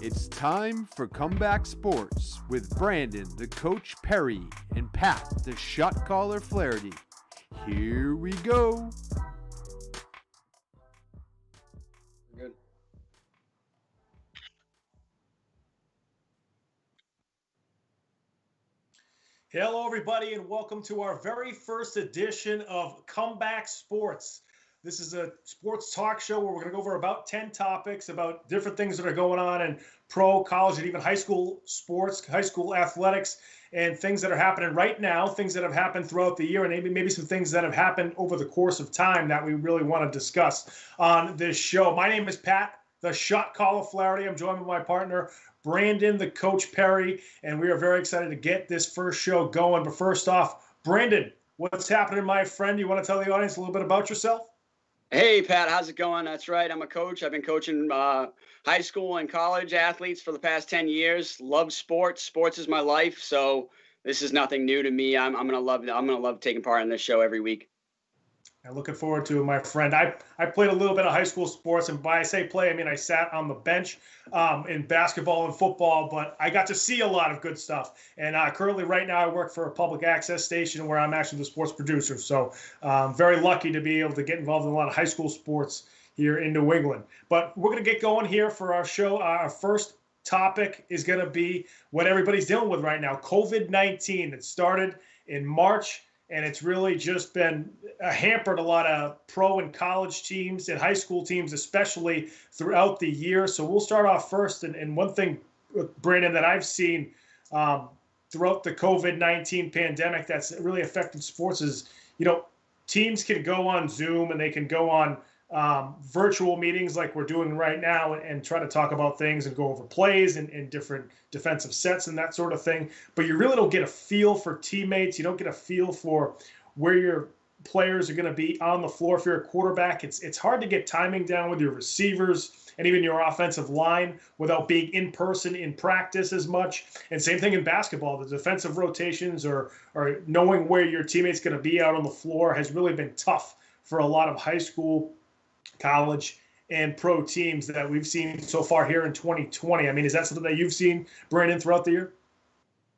It's time for Comeback Sports with Brandon, the Coach Perry, and Pat, the shot caller Flaherty. Here we go. Good. Hello, everybody, and welcome to our very first edition of Comeback Sports. This is a sports talk show where we're going to go over about 10 topics about different things that are going on in pro, college, and even high school sports, high school athletics, and things that are happening right now, things that have happened throughout the year, and maybe some things that have happened over the course of time that we really want to discuss on this show. My name is Pat, the shot caller Flaherty. I'm joined by my partner, Brandon, the Coach Perry, and we are very excited to get this first show going. But first off, Brandon, what's happening, my friend? You want to tell the audience a little bit about yourself? Hey, Pat, how's it going? That's right. I'm a coach. I've been coaching high school and college athletes for the past 10 years. Love sports. Sports is my life. So this is nothing new to me. I'm gonna love taking part in this show every week. I'm looking forward to it, my friend. I played a little bit of high school sports, and by I say play, I mean I sat on the bench in basketball and football, but I got to see a lot of good stuff. And currently, right now, I work for a public access station where I'm actually the sports producer. So I'm very lucky to be able to get involved in a lot of high school sports here in New England. But we're going to get going here for our show. Our first topic is going to be what everybody's dealing with right now, COVID-19. It started in March. And it's really just been hampered a lot of pro and college teams and high school teams, especially throughout the year. So we'll start off first. And one thing, Brandon, that I've seen throughout the COVID-19 pandemic that's really affected sports is, teams can go on Zoom and they can go on virtual meetings like we're doing right now and try to talk about things and go over plays and different defensive sets and that sort of thing. But you really don't get a feel for teammates. You don't get a feel for where your players are going to be on the floor. If you're a quarterback, it's hard to get timing down with your receivers and even your offensive line without being in person in practice as much. And same thing in basketball. The defensive rotations or knowing where your teammate's going to be out on the floor has really been tough for a lot of high school, college, and pro teams that we've seen so far here in 2020. I mean, is that something that you've seen, Brandon, throughout the year?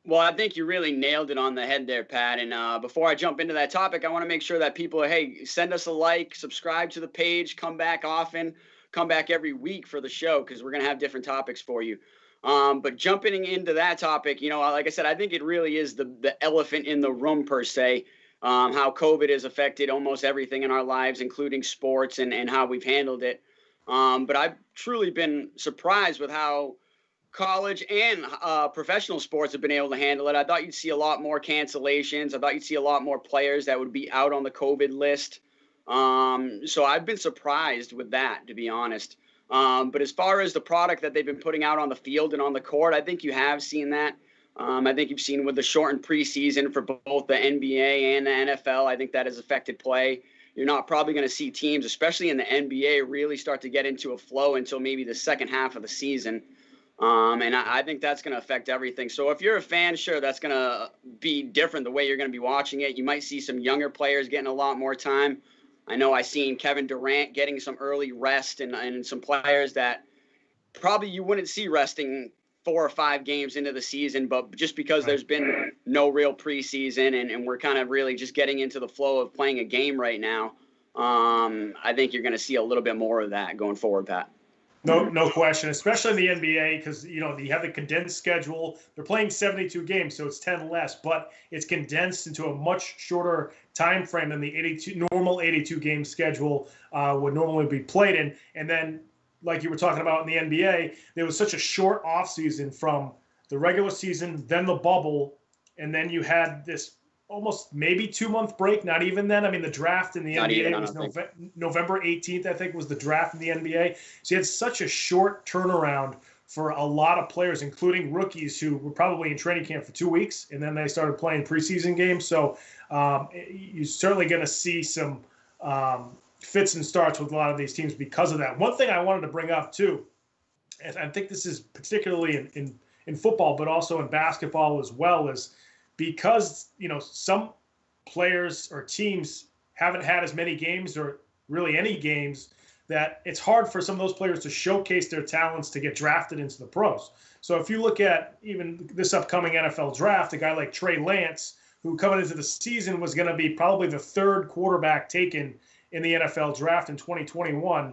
Well, I think you really nailed it on the head there, Pat. And before I jump into that topic, I want to make sure that people, send us a like, subscribe to the page, come back often, come back every week for the show because we're going to have different topics for you. But jumping into that topic, like I said, I think it really is the elephant in the room per se. How COVID has affected almost everything in our lives, including sports and how we've handled it. But I've truly been surprised with how college and professional sports have been able to handle it. I thought you'd see a lot more cancellations. I thought you'd see a lot more players that would be out on the COVID list. So I've been surprised with that, to be honest. But as far as the product that they've been putting out on the field and on the court, I think you have seen that. I think you've seen with the shortened preseason for both the NBA and the NFL, I think that has affected play. You're not probably going to see teams, especially in the NBA, really start to get into a flow until maybe the second half of the season. And I think that's going to affect everything. So if you're a fan, sure, that's going to be different the way you're going to be watching it. You might see some younger players getting a lot more time. I know I've seen Kevin Durant getting some early rest and some players that probably you wouldn't see resting 4 or 5 games into the season, but just because there's been no real preseason and we're kind of really just getting into the flow of playing a game right now, I think you're going to see a little bit more of that going forward, Pat. No question, especially in the NBA because, you have the condensed schedule. They're playing 72 games, so it's 10 less, but it's condensed into a much shorter time frame than the normal 82-game schedule would normally be played in. And then, like you were talking about in the NBA, there was such a short offseason from the regular season, then the bubble, and then you had this almost maybe 2-month break, not even then. I mean, the draft in the NBA was November 18th, I think, was the draft in the NBA. So you had such a short turnaround for a lot of players, including rookies who were probably in training camp for 2 weeks, and then they started playing preseason games. So you're certainly going to see some fits and starts with a lot of these teams because of that. One thing I wanted to bring up too, and I think this is particularly in football, but also in basketball as well, is because some players or teams haven't had as many games or really any games that it's hard for some of those players to showcase their talents to get drafted into the pros. So if you look at even this upcoming NFL draft, a guy like Trey Lance, who coming into the season was going to be probably the third quarterback taken in the NFL draft in 2021.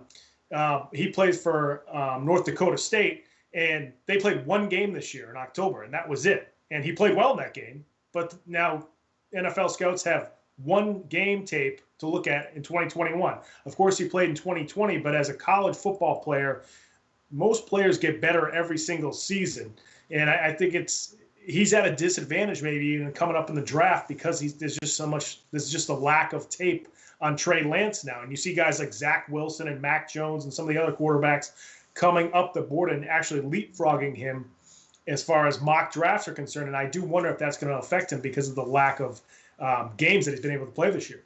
He plays for North Dakota State, and they played one game this year in October, and that was it. And he played well in that game, but now NFL scouts have one game tape to look at in 2021. Of course, he played in 2020, but as a college football player, most players get better every single season. And I think he's at a disadvantage maybe even coming up in the draft because there's just a lack of tape on Trey Lance now. And you see guys like Zach Wilson and Mac Jones and some of the other quarterbacks coming up the board and actually leapfrogging him as far as mock drafts are concerned. And I do wonder if that's going to affect him because of the lack of games that he's been able to play this year.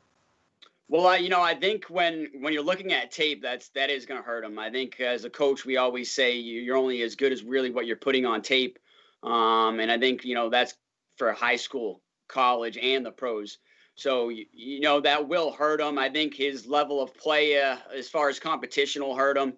Well, I think when you're looking at tape, that is going to hurt him. I think as a coach, we always say you're only as good as really what you're putting on tape. And I think, that's for high school, college, and the pros. So, that will hurt him. I think his level of play as far as competition will hurt him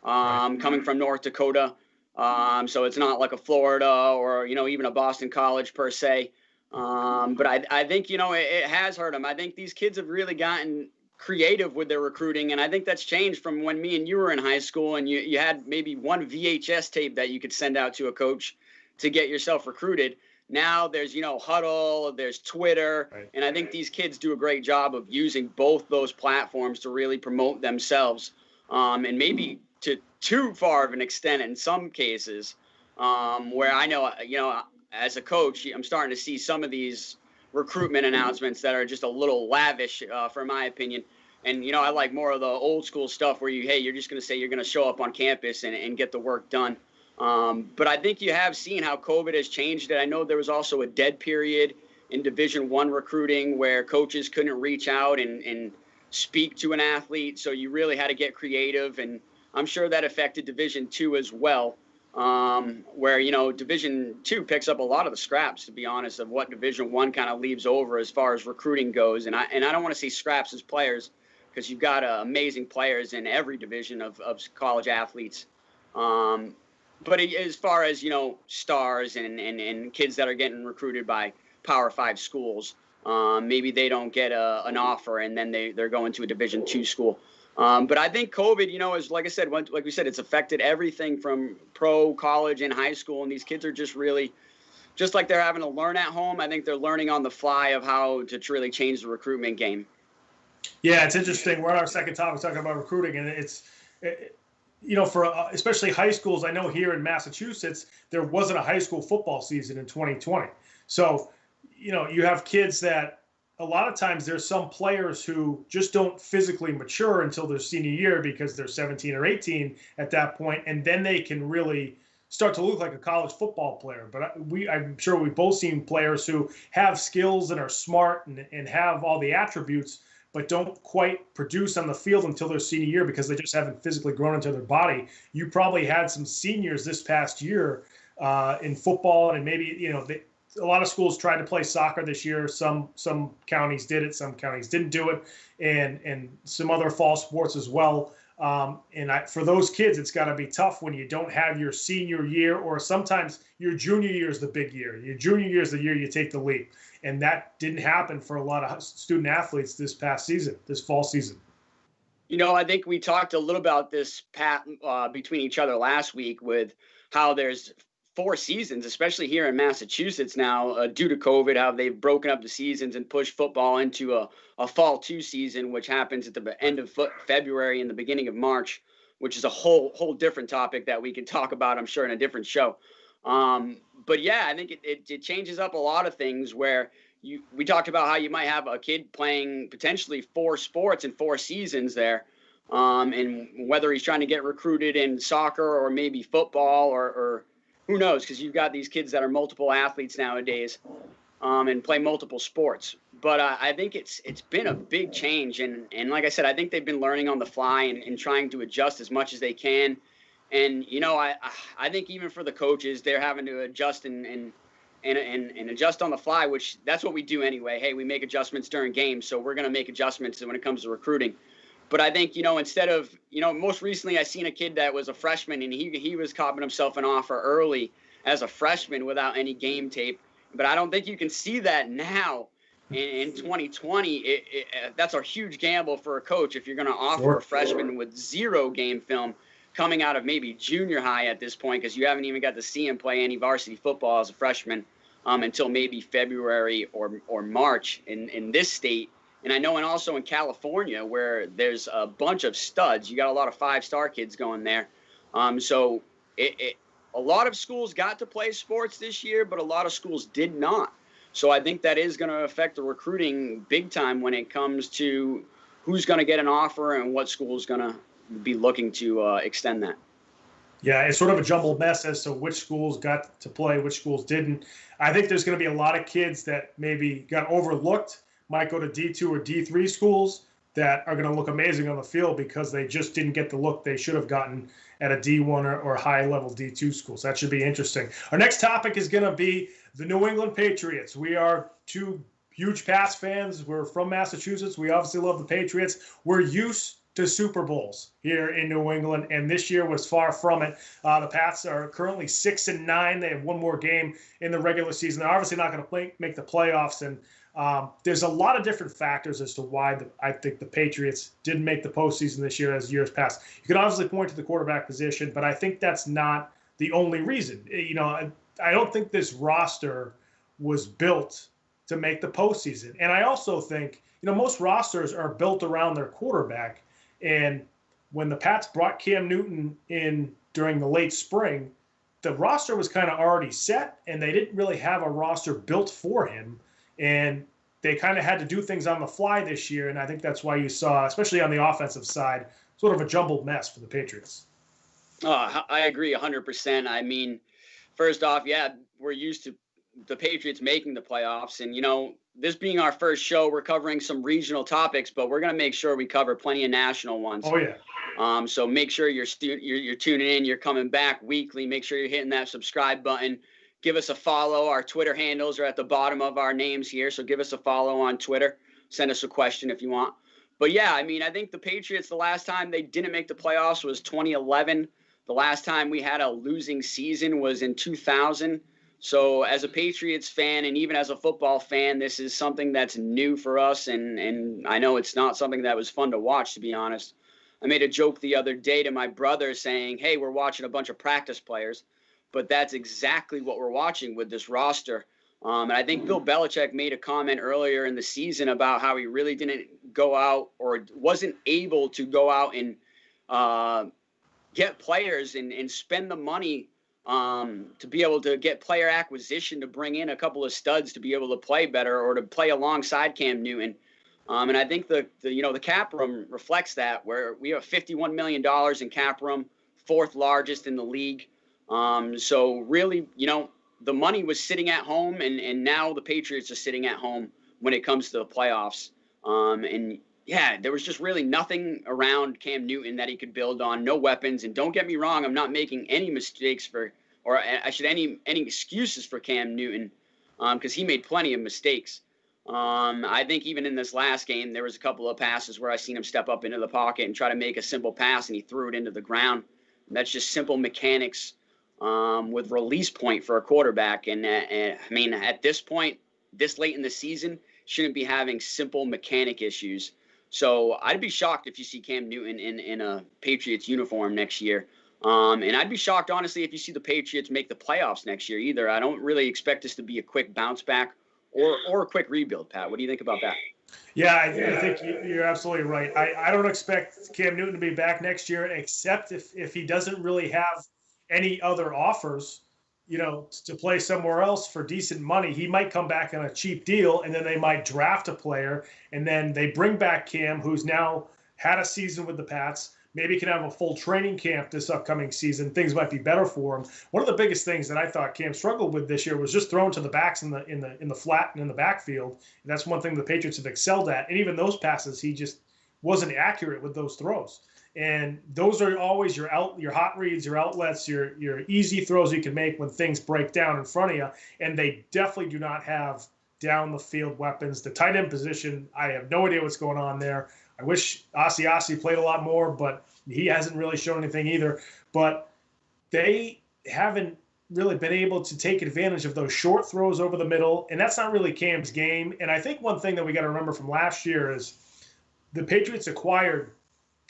coming from North Dakota. So it's not like a Florida or, even a Boston College per se. But I think, it has hurt him. I think these kids have really gotten creative with their recruiting. And I think that's changed from when me and you were in high school and you had maybe one VHS tape that you could send out to a coach to get yourself recruited. Now there's, Huddle, there's Twitter. Right. And I think these kids do a great job of using both those platforms to really promote themselves. And maybe to too far of an extent in some cases, where I know, as a coach, I'm starting to see some of these recruitment announcements that are just a little lavish, for my opinion. And, I like more of the old school stuff where you're just going to say you're going to show up on campus and get the work done. But I think you have seen how COVID has changed it. I know there was also a dead period in Division I recruiting where coaches couldn't reach out and speak to an athlete. So you really had to get creative. And I'm sure that affected Division II as well, where, Division II picks up a lot of the scraps, to be honest, of what Division I kind of leaves over as far as recruiting goes. And I don't want to see scraps as players because you've got amazing players in every division of college athletes. But as far as, stars and kids that are getting recruited by Power 5 schools, maybe they don't get an offer and then they're going to a Division II school. But I think COVID, is, like I said, like we said, it's affected everything from pro, college, and high school. And these kids are just really, just like they're having to learn at home, I think they're learning on the fly of how to really change the recruitment game. Yeah, it's interesting. We're on our second topic talking about recruiting, and for especially high schools, I know here in Massachusetts, there wasn't a high school football season in 2020. So, you have kids that a lot of times there's some players who just don't physically mature until their senior year because they're 17 or 18 at that point, and then they can really start to look like a college football player. But I'm sure we've both seen players who have skills and are smart and have all the attributes, but don't quite produce on the field until their senior year because they just haven't physically grown into their body. You probably had some seniors this past year in football, and maybe, a lot of schools tried to play soccer this year. Some counties did it, some counties didn't do it, and some other fall sports as well. For those kids, it's got to be tough when you don't have your senior year, or sometimes your junior year is the big year. Your junior year is the year you take the leap. And that didn't happen for a lot of student athletes this past season, this fall season. I think we talked a little about this, Pat, between each other last week with how there's 4 seasons, especially here in Massachusetts now, due to COVID, how they've broken up the seasons and pushed football into a fall 2 season, which happens at the end of February and the beginning of March, which is a whole different topic that we can talk about, I'm sure, in a different show. But yeah, I think it changes up a lot of things where we talked about how you might have a kid playing potentially 4 sports in 4 seasons there. And whether he's trying to get recruited in soccer or maybe football or who knows, because you've got these kids that are multiple athletes nowadays and play multiple sports. But I think it's been a big change. And like I said, I think they've been learning on the fly and trying to adjust as much as they can. And, I think even for the coaches, they're having to adjust and adjust on the fly, which that's what we do anyway. Hey, we make adjustments during games, so we're going to make adjustments when it comes to recruiting. But I think, instead of, most recently I seen a kid that was a freshman and he was copping himself an offer early as a freshman without any game tape. But I don't think you can see that now in 2020. That's a huge gamble for a coach if you're going to offer a freshman with 0 game film coming out of maybe junior high at this point, because you haven't even got to see him play any varsity football as a freshman until maybe February or March in this state. And I know, and also in California, where there's a bunch of studs. You got a lot of 5-star kids going there. So a lot of schools got to play sports this year, but a lot of schools did not. So I think that is going to affect the recruiting big time when it comes to who's going to get an offer and what school is going to be looking to extend that. Yeah, it's sort of a jumbled mess as to which schools got to play, which schools didn't. I think there's going to be a lot of kids that maybe got overlooked, might go to D2 or D3 schools that are going to look amazing on the field because they just didn't get the look they should have gotten at a D1 or high-level D2 schools. That should be interesting. Our next topic is going to be the New England Patriots. We are 2 huge Pats fans. We're from Massachusetts. We obviously love the Patriots. We're used to Super Bowls here in New England, and this year was far from it. The Pats are currently 6-9. They have 1 more game in the regular season. They're obviously not going to make the playoffs, and there's a lot of different factors as to why I think the Patriots didn't make the postseason this year as years past. You can obviously point to the quarterback position, but I think that's not the only reason. I don't think this roster was built to make the postseason. And I also think, most rosters are built around their quarterback. And when the Pats brought Cam Newton in during the late spring, the roster was kind of already set, and they didn't really have a roster built for him. And they kind of had to do things on the fly this year. And I think that's why you saw, especially on the offensive side, sort of a jumbled mess for the Patriots. Oh, I agree 100%. I mean, first off, yeah, we're used to the Patriots making the playoffs. And, this being our first show, we're covering some regional topics, but we're going to make sure we cover plenty of national ones. Oh, yeah. So make sure you're tuning in. You're coming back weekly. Make sure you're hitting that subscribe button. Give us a follow. Our Twitter handles are at the bottom of our names here, so give us a follow on Twitter. Send us a question if you want. But, yeah, I mean, I think the Patriots, the last time they didn't make the playoffs was 2011. The last time we had a losing season was in 2000. So as a Patriots fan and even as a football fan, this is something that's new for us, and I know it's not something that was fun to watch, to be honest. I made a joke the other day to my brother saying, hey, we're watching a bunch of practice players. But that's exactly what we're watching with this roster. And I think Bill Belichick made a comment earlier in the season about how he really didn't go out or wasn't able to go out and get players and spend the money to be able to get player acquisition to bring in a couple of studs to be able to play better or to play alongside Cam Newton. And I think the cap room reflects that, where we have $51 million in cap room, 4th largest in the league. So really, the money was sitting at home, and now the Patriots are sitting at home when it comes to the playoffs. And yeah, there was just really nothing around Cam Newton that he could build on, no weapons. And don't get me wrong, I'm not making any mistakes any excuses for Cam Newton, because he made plenty of mistakes. I think even in this last game, there was a couple of passes where I seen him step up into the pocket and try to make a simple pass, and he threw it into the ground. And that's just simple mechanics with release point for a quarterback. And I mean, at this point, this late in the season, shouldn't be having simple mechanic issues. So I'd be shocked if you see Cam Newton in a Patriots uniform next year. And I'd be shocked, honestly, if you see the Patriots make the playoffs next year either. I don't really expect this to be a quick bounce back or a quick rebuild, Pat. What do you think about that? Yeah, I think you're absolutely right. I don't expect Cam Newton to be back next year, except if he doesn't really have any other offers, to play somewhere else for decent money. He might come back on a cheap deal, and then they might draft a player, and then they bring back Cam, who's now had a season with the Pats. Maybe can have a full training camp this upcoming season. Things might be better for him. One of the biggest things that I thought Cam struggled with this year was just throwing to the backs in the flat and in the backfield. And that's one thing the Patriots have excelled at. And even those passes, he just wasn't accurate with those throws. And those are always your hot reads, your outlets, your easy throws you can make when things break down in front of you. And they definitely do not have down the field weapons. The tight end position, I have no idea what's going on there. I wish Asiasi played a lot more, but he hasn't really shown anything either. But they haven't really been able to take advantage of those short throws over the middle, and that's not really Cam's game. And I think one thing that we got to remember from last year is the Patriots acquired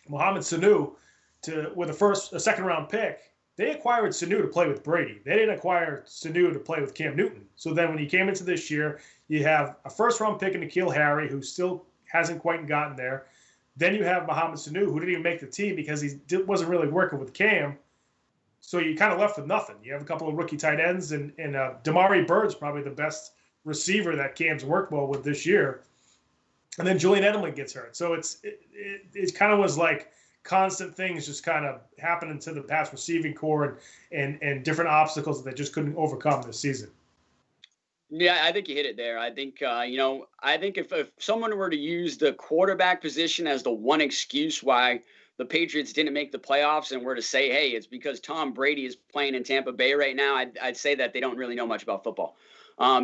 Mohamed Sanu with a second-round pick. They acquired Sanu to play with Brady. They didn't acquire Sanu to play with Cam Newton. So then when you came into this year, you have a first-round pick in N'Keal Harry, who still hasn't quite gotten there. Then you have Mohamed Sanu, who didn't even make the team because he wasn't really working with Cam. So you kind of left with nothing. You have a couple of rookie tight ends, and Damari Bird's probably the best receiver that Cam's worked well with this year. And then Julian Edelman gets hurt. So it kind of was like constant things just kind of happening to the Pats receiving core and different obstacles that they just couldn't overcome this season. Yeah, I think you hit it there. I think, I think if someone were to use the quarterback position as the one excuse why the Patriots didn't make the playoffs and were to say, hey, it's because Tom Brady is playing in Tampa Bay right now, I'd say that they don't really know much about football,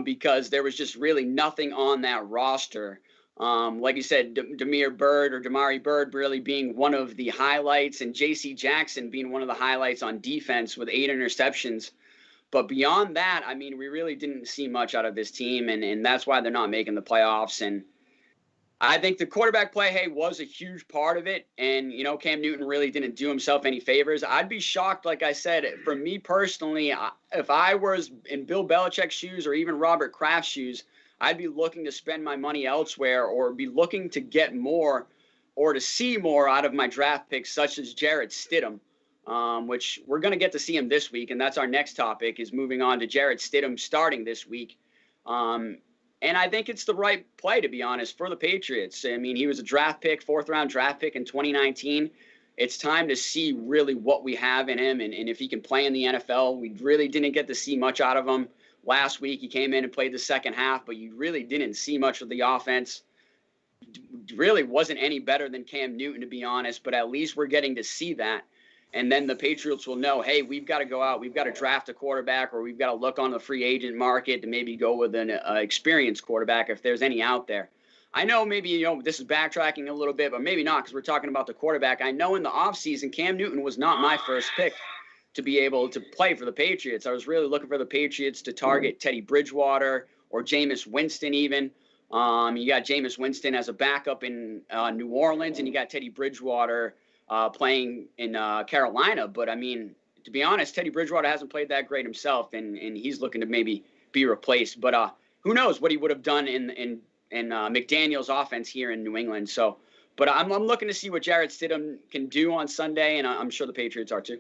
because there was just really nothing on that roster. Like you said, Damari Bird really being one of the highlights, and J.C. Jackson being one of the highlights on defense with 8 interceptions. But beyond that, I mean, we really didn't see much out of this team, and that's why they're not making the playoffs. And I think the quarterback play, hey, was a huge part of it. And, Cam Newton really didn't do himself any favors. I'd be shocked, like I said, for me personally, if I was in Bill Belichick's shoes or even Robert Kraft's shoes, I'd be looking to spend my money elsewhere or be looking to get more or to see more out of my draft picks, such as Jarrett Stidham, which we're going to get to see him this week. And that's our next topic, is moving on to Jarrett Stidham starting this week. And I think it's the right play, to be honest, for the Patriots. I mean, he was a draft pick, 4th-round draft pick in 2019. It's time to see really what we have in him and if he can play in the NFL. We really didn't get to see much out of him last week. He came in and played the second half, but you really didn't see much of the offense. Really wasn't any better than Cam Newton, to be honest, but at least we're getting to see that. And then the Patriots will know, hey, we've got to go out, we've got to draft a quarterback, or we've got to look on the free agent market to maybe go with an experienced quarterback if there's any out there. I know maybe, this is backtracking a little bit, but maybe not, because we're talking about the quarterback. I know in the offseason, Cam Newton was not my first pick to be able to play for the Patriots. I was really looking for the Patriots to target Teddy Bridgewater or Jameis Winston even. You got Jameis Winston as a backup in New Orleans, and you got Teddy Bridgewater playing in Carolina. But, I mean, to be honest, Teddy Bridgewater hasn't played that great himself, and he's looking to maybe be replaced. But who knows what he would have done in McDaniel's offense here in New England. So, but I'm looking to see what Jarrett Stidham can do on Sunday, and I'm sure the Patriots are too.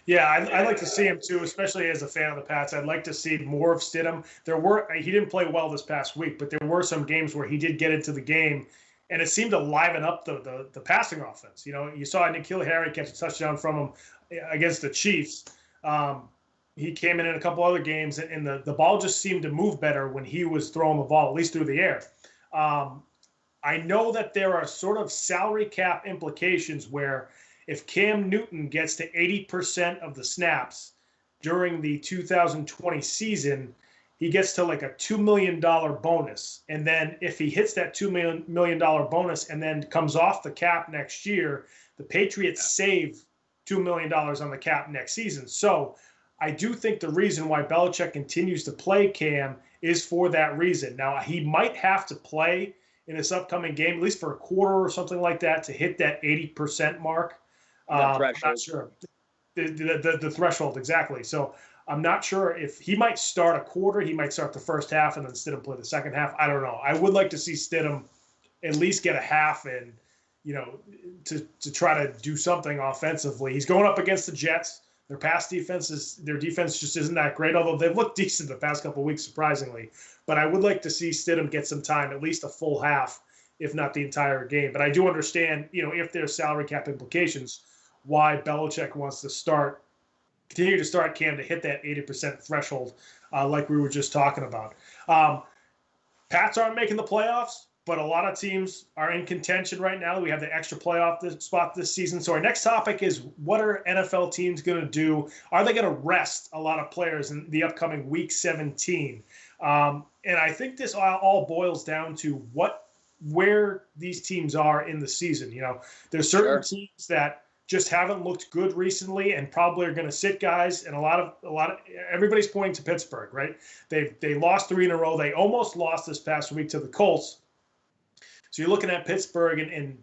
Yeah, I'd like to see him too, especially as a fan of the Pats. I'd like to see more of Stidham. He didn't play well this past week, but there were some games where he did get into the game, and it seemed to liven up the passing offense. You saw N'Keal Harry catch a touchdown from him against the Chiefs. He came in a couple other games, and the ball just seemed to move better when he was throwing the ball, at least through the air. I know that there are sort of salary cap implications where if Cam Newton gets to 80% of the snaps during the 2020 season, he gets to like a $2 million bonus. And then if he hits that $2 million bonus and then comes off the cap next year, the Patriots save $2 million on the cap next season. So I do think the reason why Belichick continues to play Cam is for that reason. Now, he might have to play in this upcoming game, at least for a quarter or something like that, to hit that 80% mark. I'm not sure. The threshold, exactly. So I'm not sure if he might start a quarter. He might start the first half and then Stidham play the second half. I don't know. I would like to see Stidham at least get a half in, to try to do something offensively. He's going up against the Jets. Their defense just isn't that great, although they've looked decent the past couple of weeks, surprisingly. But I would like to see Stidham get some time, at least a full half, if not the entire game. But I do understand, if there's salary cap implications, why Belichick wants to continue to start Cam to hit that 80% threshold, like we were just talking about. Pats aren't making the playoffs, but a lot of teams are in contention right now. We have the extra playoff spot this season. So our next topic is, what are NFL teams going to do? Are they going to rest a lot of players in the upcoming Week 17? And I think this all boils down to what where these teams are in the season. There's certain teams that just haven't looked good recently and probably are going to sit guys. And a lot of everybody's pointing to Pittsburgh, right? They lost 3 in a row. They almost lost this past week to the Colts. So you're looking at Pittsburgh and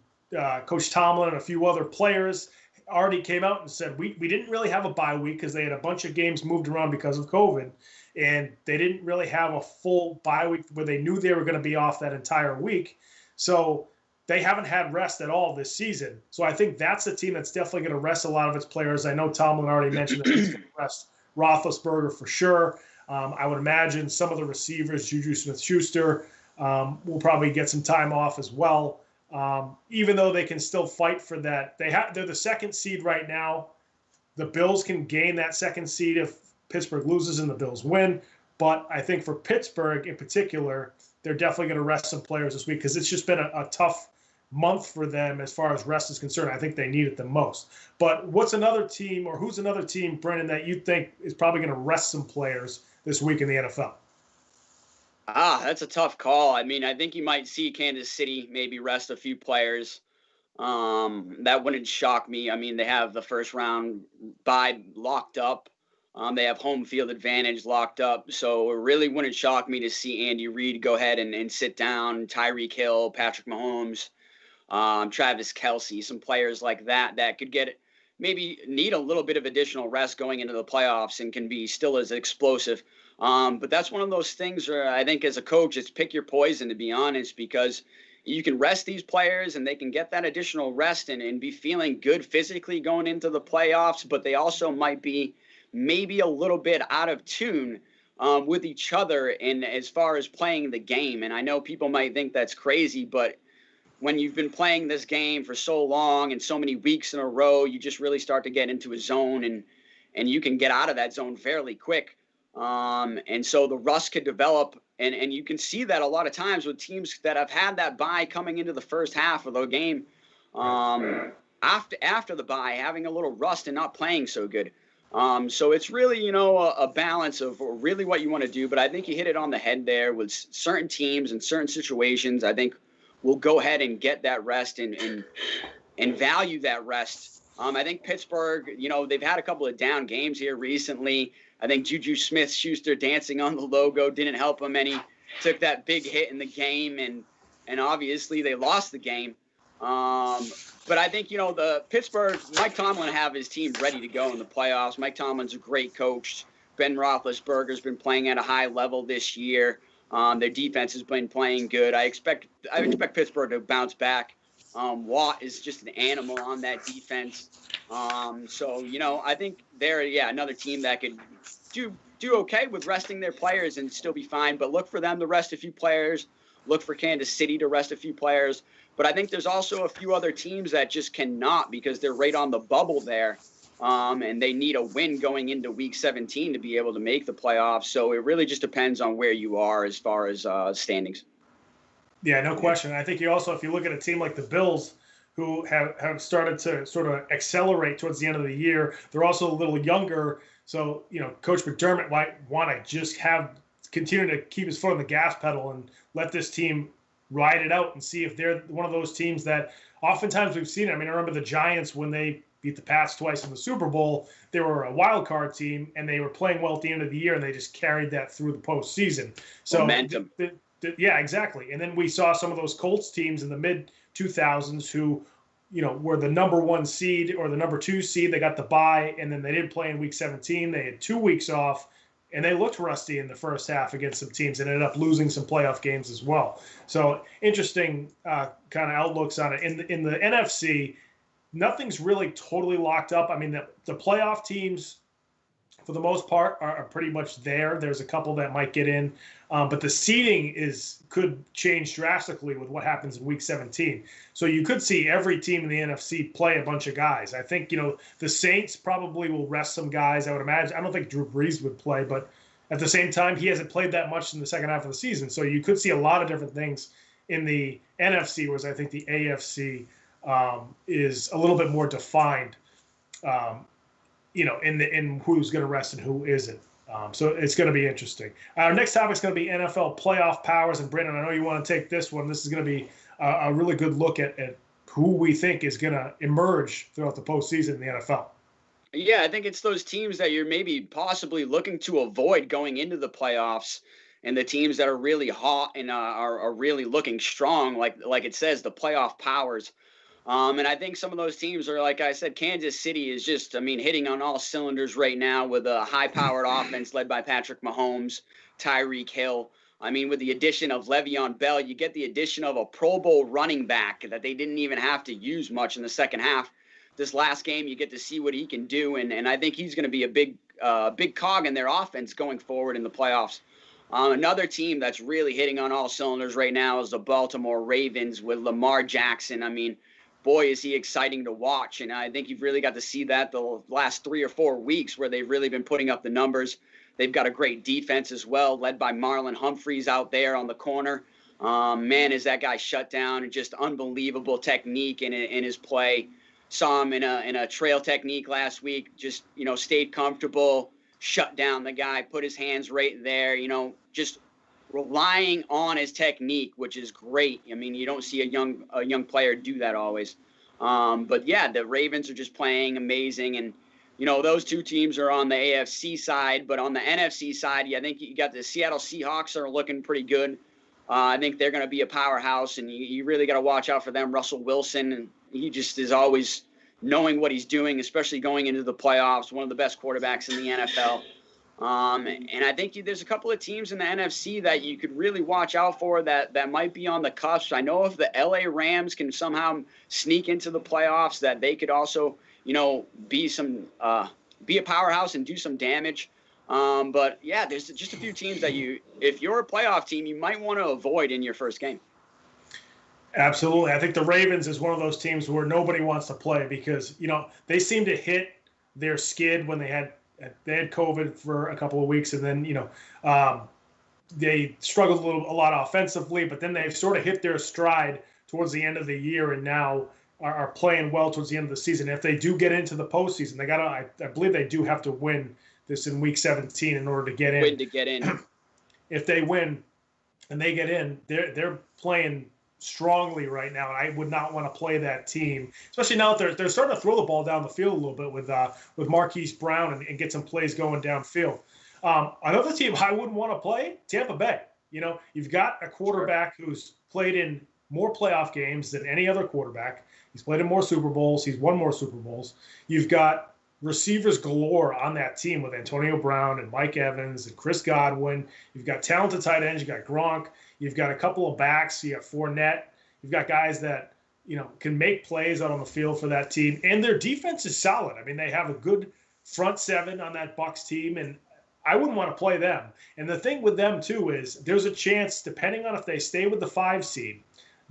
Coach Tomlin and a few other players already came out and said, we didn't really have a bye week because they had a bunch of games moved around because of COVID. And they didn't really have a full bye week where they knew they were going to be off that entire week. So they haven't had rest at all this season. So I think that's a team that's definitely going to rest a lot of its players. I know Tomlin already mentioned that he's going to rest Roethlisberger for sure. I would imagine some of the receivers, Juju Smith-Schuster, will probably get some time off as well. Even though they can still fight for that. They're the 2nd seed right now. The Bills can gain that 2nd seed if Pittsburgh loses and the Bills win. But I think for Pittsburgh in particular, they're definitely going to rest some players this week because it's just been a tough month for them as far as rest is concerned. I think they need it the most. But who's another team, Brendan, that you think is probably going to rest some players this week in the NFL? That's a tough call. I mean, I think you might see Kansas City maybe rest a few players. That wouldn't shock me. I mean, they have the first round bye locked up. They have home field advantage locked up. So it really wouldn't shock me to see Andy Reid go ahead and sit down Tyreek Hill, Patrick Mahomes, Travis Kelce, some players like that could maybe need a little bit of additional rest going into the playoffs and can be still as explosive. But that's one of those things where I think as a coach, it's pick your poison, to be honest, because you can rest these players and they can get that additional rest and be feeling good physically going into the playoffs, but they also might be maybe a little bit out of tune with each other and as far as playing the game. And I know people might think that's crazy, but when you've been playing this game for so long and so many weeks in a row, you just really start to get into a zone and you can get out of that zone fairly quick. And so the rust could develop, and you can see that a lot of times with teams that have had that bye coming into the first half of the game, after the bye, having a little rust and not playing so good. So it's really, a balance of really what you want to do. But I think you hit it on the head there with certain teams and certain situations. I think we'll go ahead and get that rest and value that rest. I think Pittsburgh, they've had a couple of down games here recently. I think Juju Smith-Schuster dancing on the logo didn't help him any. Took that big hit in the game, and obviously they lost the game. But I think, the Pittsburgh, Mike Tomlin have his team ready to go in the playoffs. Mike Tomlin's a great coach. Ben Roethlisberger's been playing at a high level this year. Their defense has been playing good. I expect Pittsburgh to bounce back. Watt is just an animal on that defense. So, I think they're, another team that could do okay with resting their players and still be fine. But look for them to rest a few players. Look for Kansas City to rest a few players. But I think there's also a few other teams that just cannot because they're right on the bubble there. And they need a win going into Week 17 to be able to make the playoffs. So it really just depends on where you are as far as standings. Yeah, no question. I think if you look at a team like the Bills, who have started to sort of accelerate towards the end of the year, they're also a little younger. So, Coach McDermott might want to just continue to keep his foot on the gas pedal and let this team ride it out and see if they're one of those teams that oftentimes we've seen. I mean, I remember the Giants when they beat the Pats twice in the Super Bowl. They were a wild card team, and they were playing well at the end of the year, and they just carried that through the postseason. So, momentum. Yeah, exactly. And then we saw some of those Colts teams in the mid-2000s who, were the number 1 seed or the number 2 seed. They got the bye, and then they didn't play in Week 17. They had 2 weeks off, and they looked rusty in the first half against some teams and ended up losing some playoff games as well. So interesting kind of outlooks on it. In the NFC, nothing's really totally locked up. I mean, the playoff teams, for the most part, are pretty much there. There's a couple that might get in. But the seeding could change drastically with what happens in Week 17. So you could see every team in the NFC play a bunch of guys. I think, the Saints probably will rest some guys, I would imagine. I don't think Drew Brees would play, but at the same time, he hasn't played that much in the second half of the season. So you could see a lot of different things in the NFC, whereas I think the AFC is a little bit more defined, in who's going to rest and who isn't. So it's going to be interesting. Our next topic is going to be NFL playoff powers. And Brandon, I know you want to take this one. This is going to be a really good look at who we think is going to emerge throughout the postseason in the NFL. Yeah, I think it's those teams that you're maybe possibly looking to avoid going into the playoffs, and the teams that are really hot and are really looking strong, like it says, the playoff powers. And I think some of those teams are, like I said, Kansas City is just, I mean, hitting on all cylinders right now with a high-powered offense led by Patrick Mahomes, Tyreek Hill. I mean, with the addition of Le'Veon Bell, you get the addition of a Pro Bowl running back that they didn't even have to use much in the second half. This last game, you get to see what he can do, and I think he's going to be a big cog in their offense going forward in the playoffs. Another team that's really hitting on all cylinders right now is the Baltimore Ravens with Lamar Jackson. I mean, boy, is he exciting to watch, and I think you've really got to see that the last 3 or 4 weeks where they've really been putting up the numbers. They've got a great defense as well, led by Marlon Humphreys out there on the corner. Man, is that guy shut down, and just unbelievable technique in his play. Saw him in a trail technique last week, just, stayed comfortable, shut down the guy, put his hands right there, just relying on his technique, which is great. I mean, you don't see a young player do that always. But yeah, the Ravens are just playing amazing. And, those two teams are on the AFC side, but on the NFC side, I think you got the Seattle Seahawks are looking pretty good. I think they're going to be a powerhouse, and you really got to watch out for them. Russell Wilson, and he just is always knowing what he's doing, especially going into the playoffs, one of the best quarterbacks in the NFL. And I think there's a couple of teams in the NFC that you could really watch out for that might be on the cusp. I know if the LA Rams can somehow sneak into the playoffs, that they could also, be a powerhouse and do some damage. But yeah, there's just a few teams that if you're a playoff team, you might want to avoid in your first game. Absolutely. I think the Ravens is one of those teams where nobody wants to play because, they seem to hit their skid when they had COVID for a couple of weeks, and then, they struggled a lot offensively, but then they've sort of hit their stride towards the end of the year, and now are playing well towards the end of the season. If they do get into the postseason, I believe they do have to win this in week 17 in order to get in. Win to get in. If they win and they get in, they're playing strongly right now. I would not want to play that team, especially now that they're starting to throw the ball down the field a little bit with Marquise Brown and get some plays going downfield. Another team I wouldn't want to play, Tampa Bay. You've got a quarterback who's played in more playoff games than any other quarterback. He's played in more Super Bowls. He's won more Super Bowls. You've got receivers galore on that team with Antonio Brown and Mike Evans and Chris Godwin. You've got talented tight ends. You've got Gronk. You've got a couple of backs. You have Fournette. You've got guys that, can make plays out on the field for that team. And their defense is solid. I mean, they have a good front seven on that Bucs team, and I wouldn't want to play them. And the thing with them, too, is there's a chance, depending on if they stay with the 5 seed,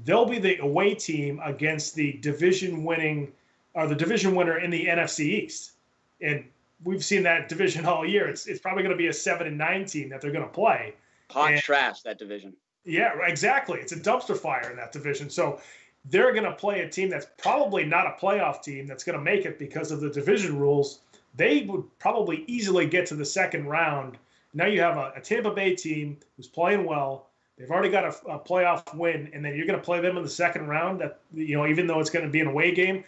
they'll be the away team against the division winner in the NFC East. And we've seen that division all year. It's probably going to be a 7-9 team that they're going to play. Hot trash, that division. Yeah, exactly. It's a dumpster fire in that division. So they're going to play a team that's probably not a playoff team that's going to make it because of the division rules. They would probably easily get to the second round. Now you have a Tampa Bay team who's playing well. They've already got a playoff win, and then you're going to play them in the second round. That even though it's going to be an away game,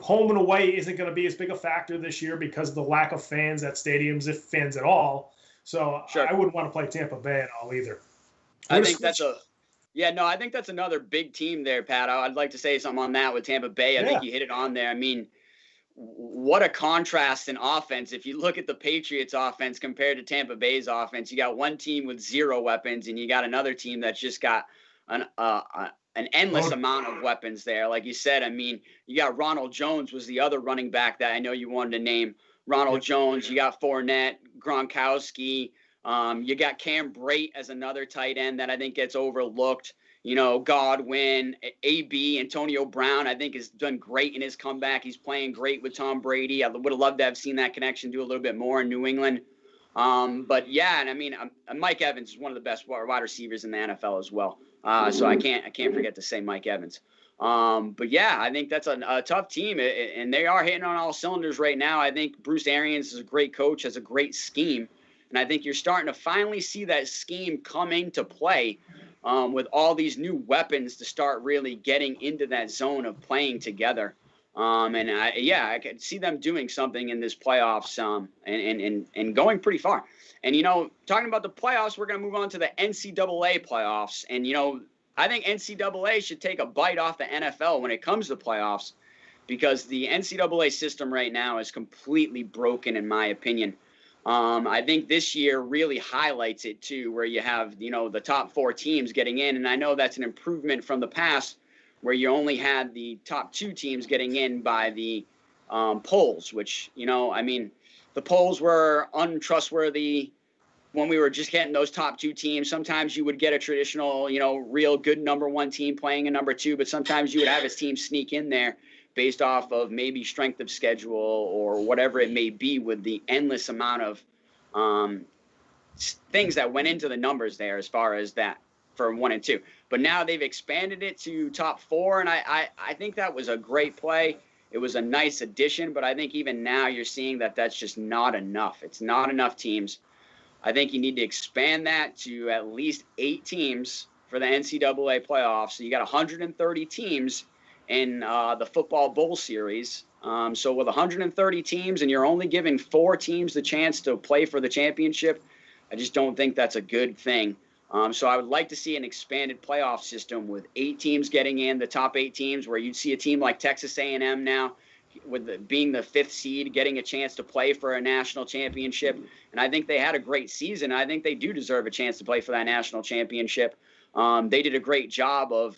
home and away isn't going to be as big a factor this year because of the lack of fans at stadiums, if fans at all. So sure. I wouldn't want to play Tampa Bay at all either. I think that's another big team there, Pat. I'd like to say something on that with Tampa Bay. I think you hit it on there. I mean, what a contrast in offense. If you look at the Patriots offense compared to Tampa Bay's offense, you got one team with 0 weapons, and you got another team that's just got an endless amount of weapons there. Like you said, I mean, you got Ronald Jones was the other running back that I know you wanted to name. Ronald Jones, you got Fournette, Gronkowski. You got Cam Brate as another tight end that I think gets overlooked. Godwin, AB, Antonio Brown, I think has done great in his comeback. He's playing great with Tom Brady. I would have loved to have seen that connection do a little bit more in New England. But yeah, and I mean, Mike Evans is one of the best wide receivers in the NFL as well. So I can't forget to say Mike Evans. But yeah, I think that's a tough team, and they are hitting on all cylinders right now. I think Bruce Arians is a great coach, has a great scheme, and I think you're starting to finally see that scheme come into play with all these new weapons to start really getting into that zone of playing together. I could see them doing something in this playoffs and going pretty far. And, talking about the playoffs, we're going to move on to the NCAA playoffs. And, I think NCAA should take a bite off the NFL when it comes to playoffs, because the NCAA system right now is completely broken, in my opinion. I think this year really highlights it too, where you have, the top 4 teams getting in. And I know that's an improvement from the past, where you only had the top 2 teams getting in by the polls, which, the polls were untrustworthy when we were just getting those top 2 teams. Sometimes you would get a traditional, real good number 1 team playing a number 2, but sometimes you would have a team sneak in there based off of maybe strength of schedule or whatever it may be, with the endless amount of things that went into the numbers there as far as that for 1 and 2. But now they've expanded it to top 4, and I think that was a great play. It was a nice addition, but I think even now you're seeing that that's just not enough. It's not enough teams. I think you need to expand that to at least 8 teams for the NCAA playoffs. So you got 130 teams in the football bowl series. So with 130 teams and you're only giving 4 teams the chance to play for the championship, I just don't think that's a good thing. So I would like to see an expanded playoff system with 8 teams getting in, the top 8 teams, where you'd see a team like Texas A&M now, being the 5th seed, getting a chance to play for a national championship. And I think they had a great season. I think they do deserve a chance to play for that national championship. They did a great job of,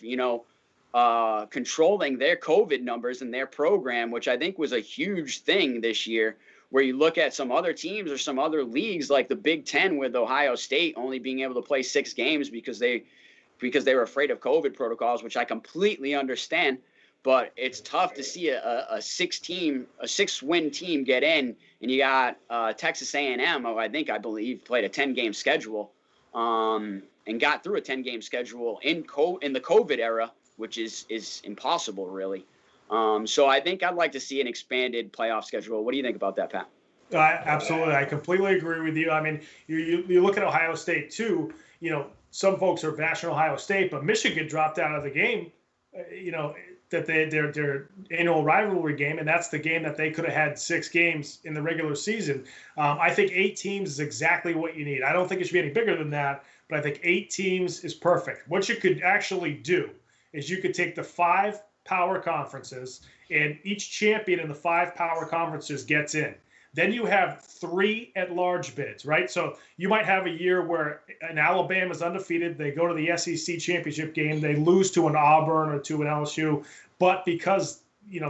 controlling their COVID numbers in their program, which I think was a huge thing this year, where you look at some other teams or some other leagues like the Big Ten, with Ohio State only being able to play 6 games because they were afraid of COVID protocols, which I completely understand. But it's tough to see a 6-win team get in, and you got Texas A&M, who I believe played a 10-game schedule, and got through a 10-game schedule in the COVID era, which is impossible, really. So I think I'd like to see an expanded playoff schedule. What do you think about that, Pat? Absolutely, I completely agree with you. I mean, you look at Ohio State too. Some folks are bashing Ohio State, but Michigan dropped out of the game. That their annual rivalry game, and that's the game that they could have had 6 games in the regular season. I think 8 teams is exactly what you need. I don't think it should be any bigger than that, but I think 8 teams is perfect. What you could actually do is you could take the 5 power conferences, and each champion in the 5 power conferences gets in. Then you have 3 at-large bids, right? So you might have a year where an Alabama's undefeated. They go to the SEC championship game. They lose to an Auburn or to an LSU. But because,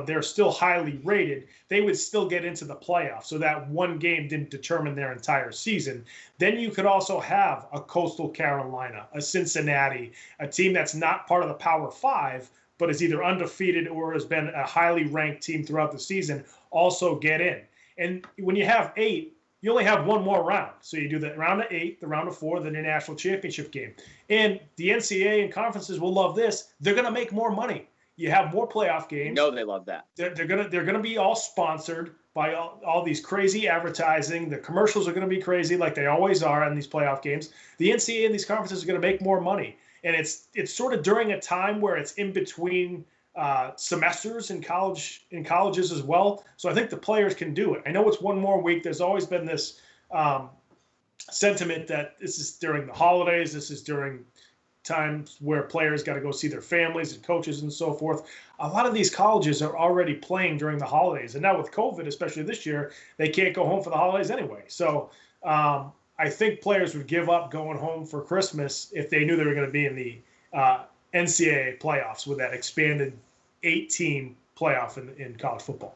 they're still highly rated, they would still get into the playoffs. So that one game didn't determine their entire season. Then you could also have a Coastal Carolina, a Cincinnati, a team that's not part of the Power 5, but is either undefeated or has been a highly ranked team throughout the season, also get in. And when you have 8, you only have one more round. So you do the round of 8, the round of 4, then your national championship game. And the NCAA and conferences will love this. They're going to make more money. You have more playoff games. No, they love that. They're gonna be all sponsored by all these crazy advertising. The commercials are going to be crazy, like they always are in these playoff games. The NCAA and these conferences are going to make more money, and it's sort of during a time where it's in between semesters in colleges as well. So I think the players can do it. I know it's one more week. There's always been this sentiment that this is during the holidays. This is during times where players got to go see their families and coaches and so forth. A lot of these colleges are already playing during the holidays. And now with COVID, especially this year, they can't go home for the holidays anyway. So I think players would give up going home for Christmas if they knew they were going to be in the NCAA playoffs with that expanded 8-team playoff in college football.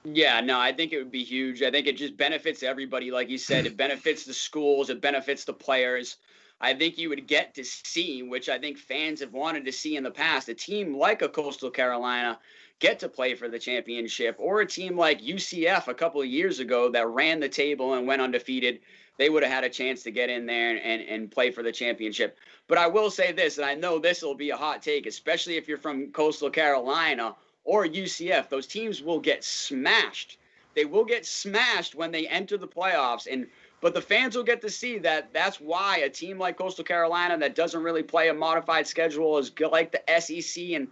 Yeah, no, I think it would be huge. I think it just benefits everybody. Like you said, it benefits the schools. It benefits the players. I think you would get to see, which I think fans have wanted to see in the past, a team like a Coastal Carolina get to play for the championship, or a team like UCF a couple of years ago that ran the table and went undefeated. They would have had a chance to get in there and play for the championship. But I will say this, and I know this will be a hot take, especially if you're from Coastal Carolina or UCF, those teams will get smashed. They will get smashed when they enter the playoffs. And but the fans will get to see that that's why a team like Coastal Carolina that doesn't really play a modified schedule is like the SEC and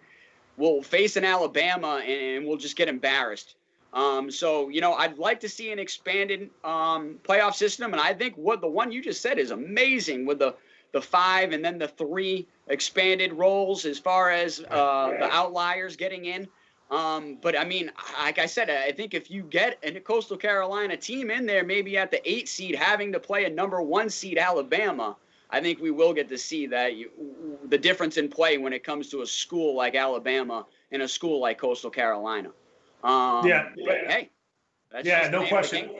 will face an Alabama and we'll just get embarrassed. So, I'd like to see an expanded playoff system. And I think what the one you just said is amazing with the 5 and then the 3 expanded roles as far as the outliers getting in. But I mean, like I said, I think if you get a Coastal Carolina team in there, maybe at the 8 seed having to play a number 1 seed Alabama, I think we will get to see that the difference in play when it comes to a school like Alabama and a school like Coastal Carolina. Hey, that's no question.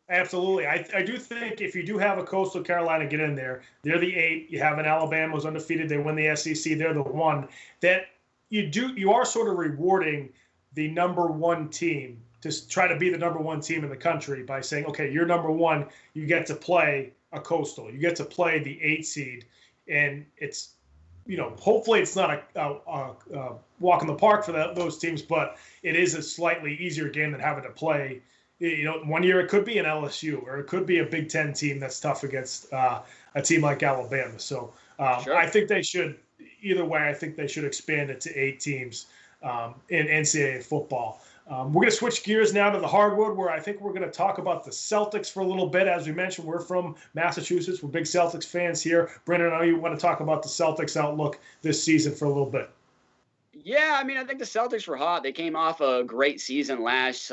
Absolutely. I do think if you do have a Coastal Carolina get in there, they're the 8. You have an Alabama who's undefeated. They win the SEC. They're the 1. That you are sort of rewarding the number 1 team to try to be the number 1 team in the country by saying, okay, you're number 1. You get to play a Coastal. You get to play the 8 seed. And it's, hopefully it's not a walk in the park for those teams, but it is a slightly easier game than having to play. One year it could be an LSU or it could be a Big Ten team that's tough against a team like Alabama. So Sure. I think they should, either way, I think they should expand it to 8 teams in NCAA football. We're going to switch gears now to the hardwood, where I think we're going to talk about the Celtics for a little bit. As we mentioned, we're from Massachusetts. We're big Celtics fans here. Brendan, I know you want to talk about the Celtics outlook this season for a little bit. Yeah, I mean, I think the Celtics were hot. They came off a great season last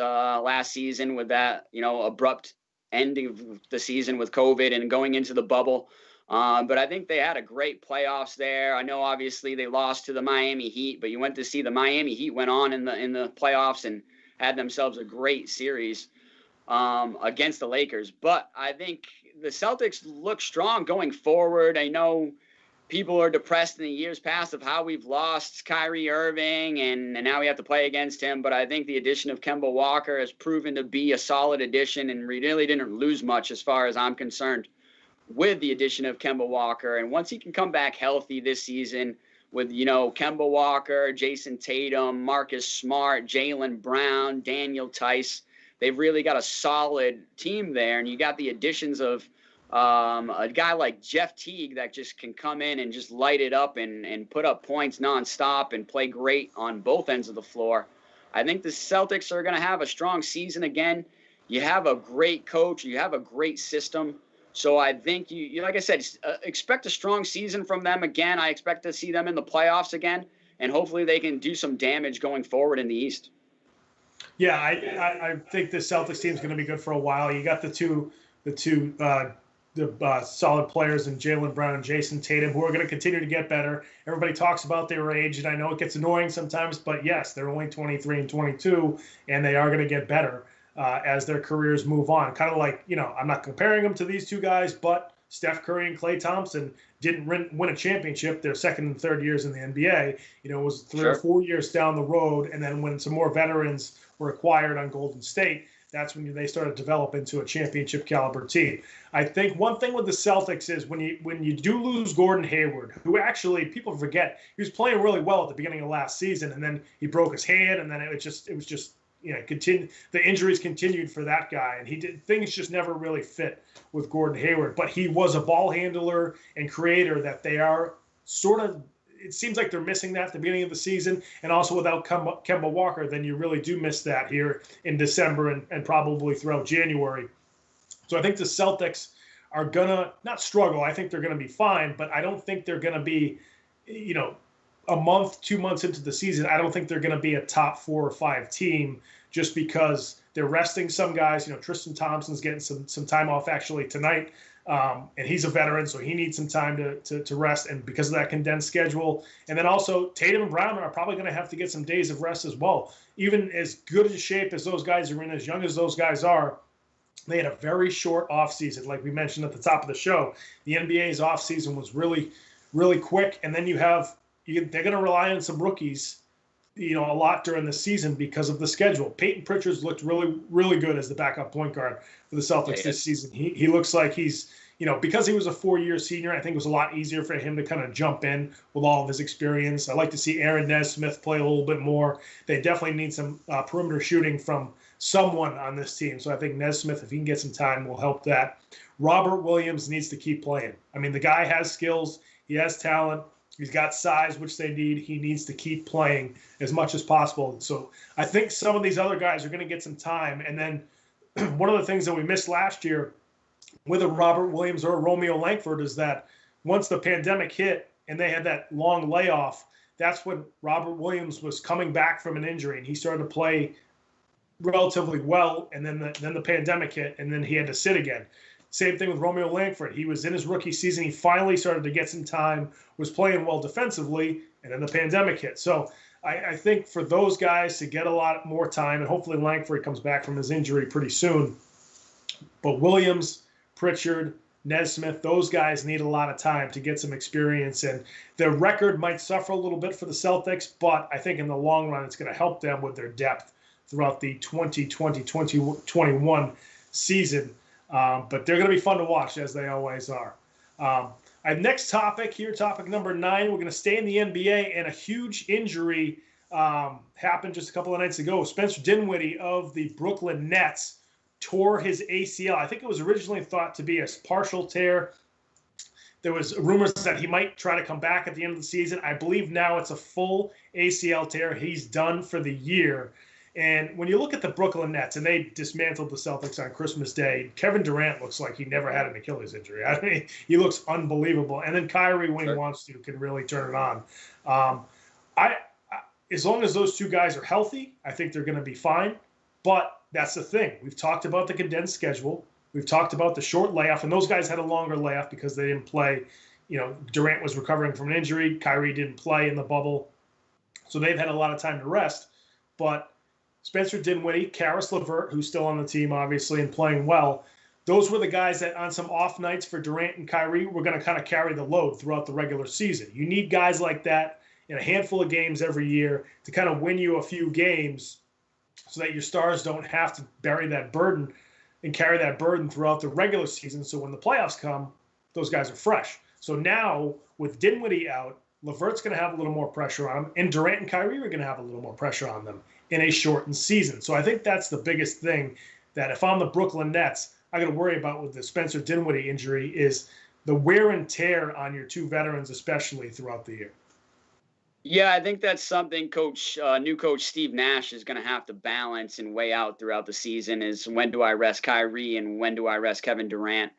season with that, abrupt ending of the season with COVID and going into the bubble. But I think they had a great playoffs there. I know obviously they lost to the Miami Heat, but you went to see the Miami Heat went on in the playoffs and had themselves a great series against the Lakers. But I think the Celtics look strong going forward. I know people are depressed in the years past of how we've lost Kyrie Irving and now we have to play against him. But I think the addition of Kemba Walker has proven to be a solid addition, and we really didn't lose much as far as I'm concerned with the addition of Kemba Walker. And once he can come back healthy this season with, Kemba Walker, Jason Tatum, Marcus Smart, Jaylen Brown, Daniel Tice, they've really got a solid team there. And you got the additions of a guy like Jeff Teague that just can come in and just light it up and put up points nonstop and play great on both ends of the floor. I think the Celtics are going to have a strong season again. You have a great coach. You have a great system. So I think you like I said, expect a strong season from them again. I expect to see them in the playoffs again, and hopefully they can do some damage going forward in the East. Yeah, I think the Celtics team is going to be good for a while. You got the two solid players in Jaylen Brown and Jason Tatum, who are going to continue to get better. Everybody talks about their age, and I know it gets annoying sometimes, but yes, they're only 23 and 22, and they are going to get better as their careers move on. Kind of like, I'm not comparing them to these two guys, but Steph Curry and Klay Thompson didn't win a championship their second and third years in the NBA. It was 3 or 4 years down the road, and then when some more veterans were acquired on Golden State, that's when they started to develop into a championship caliber team. I think one thing with the Celtics is when you do lose Gordon Hayward, who actually people forget, he was playing really well at the beginning of last season, and then he broke his hand, and then it was just the injuries continued for that guy, and things just never really fit with Gordon Hayward. But he was a ball handler and creator that they are sort of. It seems like they're missing that at the beginning of the season, and also without Kemba Walker, then you really do miss that here in December and probably throughout January. So I think the Celtics are gonna not struggle. I think they're gonna be fine, but I don't think they're gonna be, a month, 2 months into the season. I don't think they're gonna be a top 4 or 5 team just because they're resting some guys. Tristan Thompson's getting some time off actually tonight. And he's a veteran, so he needs some time to rest, and because of that condensed schedule. And then also Tatum and Brown are probably going to have to get some days of rest as well. Even as good a shape as those guys are in, as young as those guys are, they had a very short offseason. Like we mentioned at the top of the show, the NBA's offseason was really, really quick. And then they're going to rely on some rookies, a lot during the season because of the schedule. Peyton Pritchard's looked really, really good as the backup point guard for the Celtics this season. He looks like he's, because he was a 4-year senior, I think it was a lot easier for him to kind of jump in with all of his experience. I like to see Aaron Nesmith play a little bit more. They definitely need some perimeter shooting from someone on this team. So I think Nesmith, if he can get some time, will help that. Robert Williams needs to keep playing. I mean, the guy has skills. He has talent. He's got size, which they need. He needs to keep playing as much as possible. So I think some of these other guys are going to get some time. And then one of the things that we missed last year with a Robert Williams or a Romeo Langford is that once the pandemic hit and they had that long layoff, that's when Robert Williams was coming back from an injury, and he started to play relatively well. And then the pandemic hit, and then he had to sit again. Same thing with Romeo Langford. He was in his rookie season. He finally started to get some time, was playing well defensively, and then the pandemic hit. So I think for those guys to get a lot more time, and hopefully Langford comes back from his injury pretty soon. But Williams, Pritchard, Nesmith, those guys need a lot of time to get some experience. And their record might suffer a little bit for the Celtics, but I think in the long run it's going to help them with their depth throughout the 2020-2021 season. But they're going to be fun to watch, as they always are. Next topic here, topic number 9. We're going to stay in the NBA, and a huge injury happened just a couple of nights ago. Spencer Dinwiddie of the Brooklyn Nets tore his ACL. I think it was originally thought to be a partial tear. There was rumors that he might try to come back at the end of the season. I believe now it's a full ACL tear. He's done for the year. And when you look at the Brooklyn Nets, and they dismantled the Celtics on Christmas Day, Kevin Durant looks like he never had an Achilles injury. I mean, he looks unbelievable. And then Kyrie, when he wants to, can really turn it on. As long as those two guys are healthy, I think they're going to be fine. But that's the thing. We've talked about the condensed schedule. We've talked about the short layoff, and those guys had a longer layoff because they didn't play. You know, Durant was recovering from an injury. Kyrie didn't play in the bubble. So they've had a lot of time to rest. But Spencer Dinwiddie, Karis LeVert, who's still on the team, obviously, and playing well, those were the guys that on some off nights for Durant and Kyrie were going to kind of carry the load throughout the regular season. You need guys like that in a handful of games every year to kind of win you a few games so that your stars don't have to bury that burden and carry that burden throughout the regular season. So when the playoffs come, those guys are fresh. So now with Dinwiddie out, LeVert's going to have a little more pressure on him, and Durant and Kyrie are going to have a little more pressure on them in a shortened season. So I think that's the biggest thing that if I'm the Brooklyn Nets, I got to worry about with the Spencer Dinwiddie injury is the wear and tear on your two veterans, especially throughout the year. Yeah, I think that's something new coach Steve Nash is going to have to balance and weigh out throughout the season is when do I rest Kyrie and when do I rest Kevin Durant?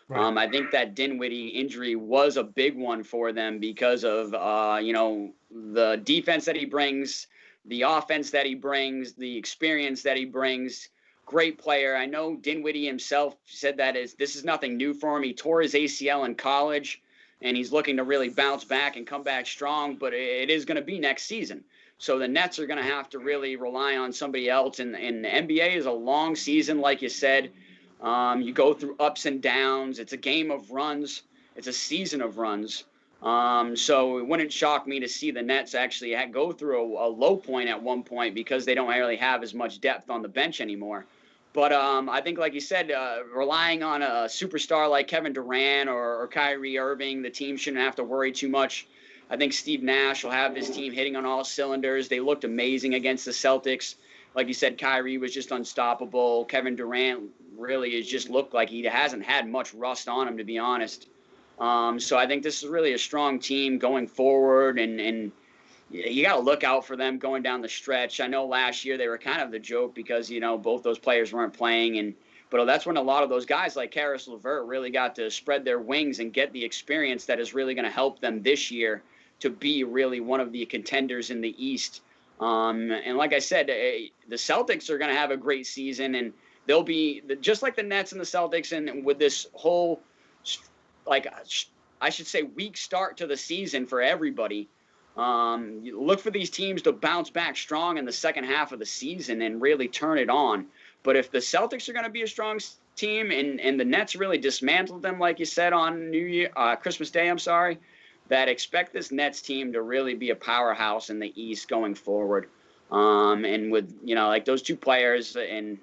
Right. I think that Dinwiddie injury was a big one for them because of, the defense that he brings, the offense that he brings, the experience that he brings. Great player. I know Dinwiddie himself said that this is nothing new for him. He tore his ACL in college, and he's looking to really bounce back and come back strong, but it is going to be next season. So the Nets are going to have to really rely on somebody else, and the NBA is a long season, like you said. You go through ups and downs. It's a game of runs. It's a season of runs. So it wouldn't shock me to see the Nets actually go through a low point at one point because they don't really have as much depth on the bench anymore. But I think, like you said, relying on a superstar like Kevin Durant or Kyrie Irving, the team shouldn't have to worry too much. I think Steve Nash will have his team hitting on all cylinders. They looked amazing against the Celtics. Like you said, Kyrie was just unstoppable. Kevin Durant really has just looked like he hasn't had much rust on him, to be honest. So I think this is really a strong team going forward, and you got to look out for them going down the stretch. I know last year they were kind of the joke because, both those players weren't playing, but that's when a lot of those guys like Karis LeVert really got to spread their wings and get the experience that is really going to help them this year to be really one of the contenders in the East. And like I said, the Celtics are going to have a great season, and they'll be just like the Nets and the Celtics, and with this whole, I should say, weak start to the season for everybody. You look for these teams to bounce back strong in the second half of the season and really turn it on. But if the Celtics are going to be a strong team and the Nets really dismantled them, like you said, on Christmas Day, that expect this Nets team to really be a powerhouse in the East going forward. And with, those two players, and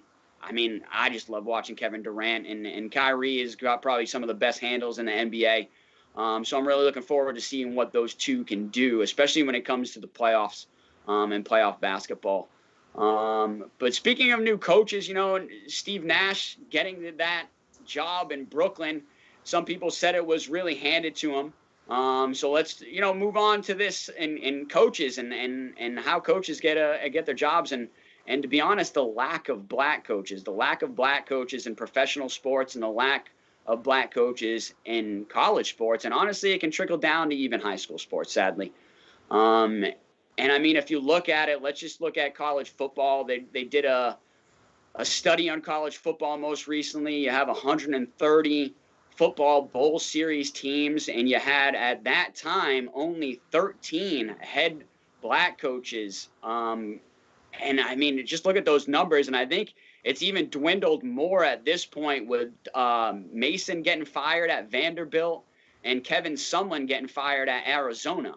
I just love watching Kevin Durant, and Kyrie has got probably some of the best handles in the NBA. So I'm really looking forward to seeing what those two can do, especially when it comes to the playoffs and playoff basketball. But speaking of new coaches, Steve Nash getting that job in Brooklyn, some people said it was really handed to him. So let's move on to this in coaches and how coaches get their jobs, and to be honest, the lack of black coaches in professional sports, and the lack of black coaches in college sports, and honestly it can trickle down to even high school sports, sadly. And I mean, if you look at it, let's just look at college football. They did a study on college football most recently. You have 130 football bowl series teams, and you had at that time only 13 head black coaches. And I mean, just look at those numbers, and I think it's even dwindled more at this point with Mason getting fired at Vanderbilt and Kevin Sumlin getting fired at Arizona.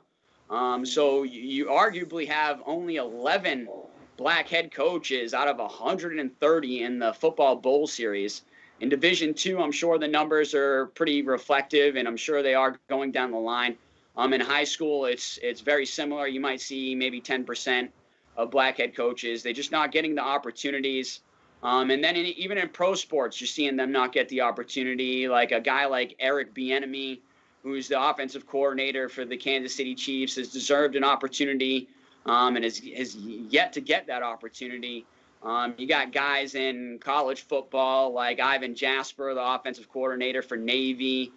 So you arguably have only 11 black head coaches out of 130 in the football bowl series. In Division II, I'm sure the numbers are pretty reflective, and I'm sure they are going down the line. In high school, it's very similar. You might see maybe 10% of black head coaches. They're just not getting the opportunities. And then even in pro sports, you're seeing them not get the opportunity. Like a guy like Eric Bieniemy, who's the offensive coordinator for the Kansas City Chiefs, has deserved an opportunity, and has yet to get that opportunity. You got guys in college football like Ivan Jasper, the offensive coordinator for Navy,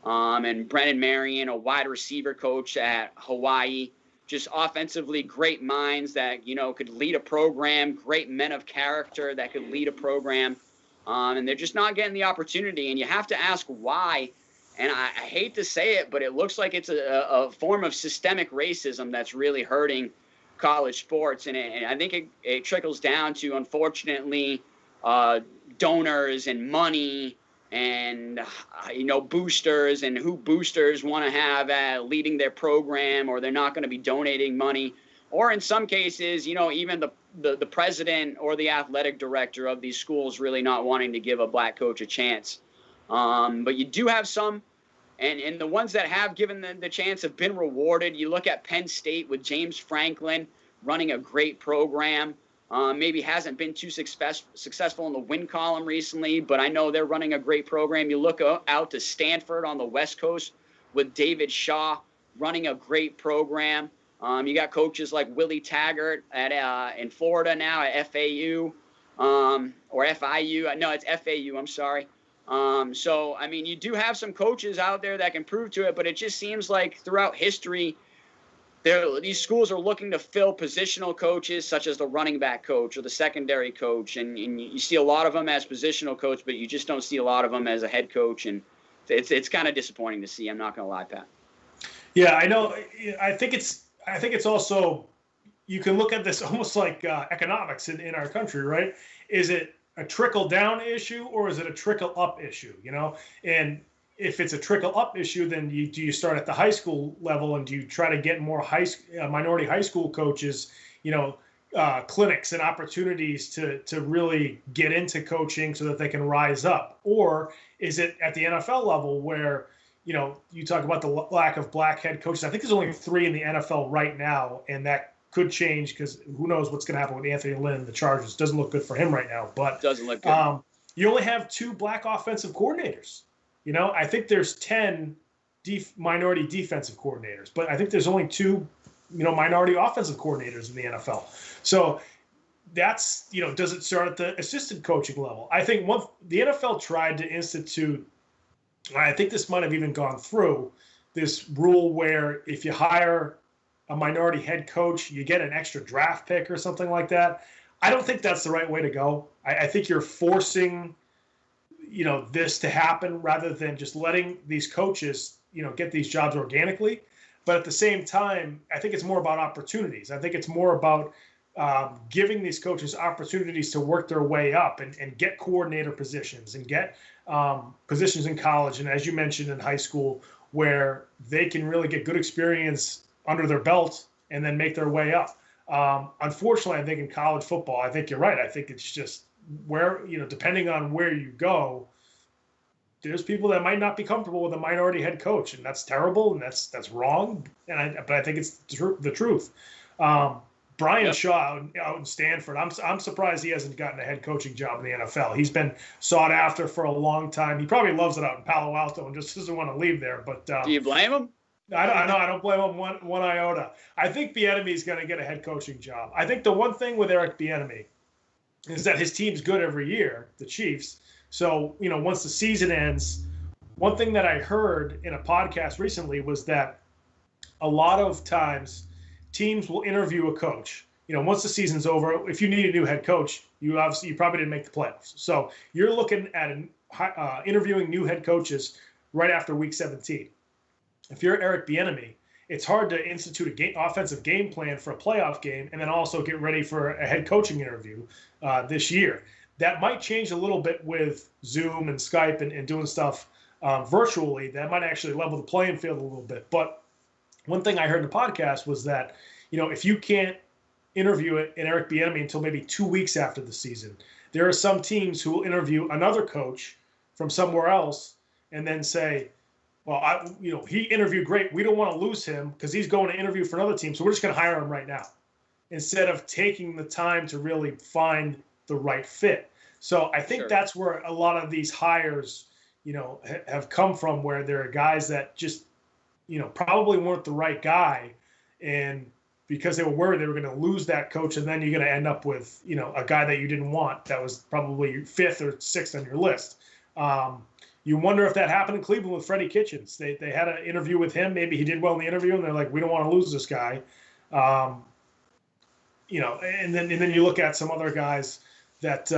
and Brennan Marion, a wide receiver coach at Hawaii. Just offensively great minds that, could lead a program, great men of character that could lead a program. And they're just not getting the opportunity. And you have to ask why. And I hate to say it, but it looks like it's a form of systemic racism that's really hurting college sports. And I think it trickles down to, unfortunately, donors and money and, boosters, and who boosters want to have leading their program, or they're not going to be donating money. Or in some cases, even the president or the athletic director of these schools really not wanting to give a black coach a chance. But you do have some, and the ones that have given the chance have been rewarded. You look at Penn State with James Franklin running a great program. Maybe hasn't been too successful in the win column recently, but I know they're running a great program. You look out to Stanford on the West Coast with David Shaw running a great program. You got coaches like Willie Taggart in Florida now at FAU, or FIU. No, it's FAU. I'm sorry. So, I mean, you do have some coaches out there that can prove to it, but it just seems like throughout history, these schools are looking to fill positional coaches such as the running back coach or the secondary coach. And you see a lot of them as positional coach, but you just don't see a lot of them as a head coach. And it's kind of disappointing to see. I'm not going to lie, Pat. Yeah, I know. I think it's also, you can look at this almost like economics in our country, right? Is it a trickle down issue, or is it a trickle up issue? And if it's a trickle up issue, then do you start at the high school level, and do you try to get more minority high school coaches, clinics and opportunities to really get into coaching so that they can rise up? Or is it at the NFL level where, you talk about the lack of black head coaches? I think there's only 3 in the NFL right now, and that could change because who knows what's going to happen with Anthony Lynn, the Chargers. Doesn't look good for him right now. But doesn't look good. You only have 2 black offensive coordinators. I think there's 10 minority defensive coordinators, but I think there's only 2, minority offensive coordinators in the NFL. So that's, does it start at the assistant coaching level? I think the NFL tried to institute, I think this might have even gone through, this rule where if you hire a minority head coach, you get an extra draft pick or something like that. I don't think that's the right way to go. I think you're forcing, this to happen rather than just letting these coaches, get these jobs organically. But at the same time, I think it's more about opportunities. I think it's more about giving these coaches opportunities to work their way up and get coordinator positions and get positions in college. And as you mentioned, in high school, where they can really get good experience under their belt and then make their way up. Unfortunately, I think in college football, I think you're right. I think it's just where, depending on where you go, there's people that might not be comfortable with a minority head coach, and that's terrible and that's wrong. But I think it's the truth. Brian Shaw out in Stanford, I'm surprised he hasn't gotten a head coaching job in the NFL. He's been sought after for a long time. He probably loves it out in Palo Alto and just doesn't want to leave there. But do you blame him? I don't blame him one iota. I think Bieniemy is going to get a head coaching job. I think the one thing with Eric Bieniemy is that his team's good every year, the Chiefs. So, once the season ends, one thing that I heard in a podcast recently was that a lot of times teams will interview a coach. Once the season's over, if you need a new head coach, you probably didn't make the playoffs. So you're looking at interviewing new head coaches right after week 17. If you're Eric Bieniemy, it's hard to institute a offensive game plan for a playoff game and then also get ready for a head coaching interview this year. That might change a little bit with Zoom and Skype and doing stuff virtually. That might actually level the playing field a little bit. But one thing I heard in the podcast was that, if you can't interview an Eric Bieniemy until maybe 2 weeks after the season, there are some teams who will interview another coach from somewhere else and then say, well, he interviewed great. We don't want to lose him because he's going to interview for another team. So we're just going to hire him right now instead of taking the time to really find the right fit. So I think that's where a lot of these hires, have come from, where there are guys that just, probably weren't the right guy. And because they were worried they were going to lose that coach, and then you're going to end up with, a guy that you didn't want that was probably 5th or 6th on your list. You wonder if that happened in Cleveland with Freddie Kitchens. They had an interview with him. Maybe he did well in the interview, and they're like, we don't want to lose this guy. And then you look at some other guys that,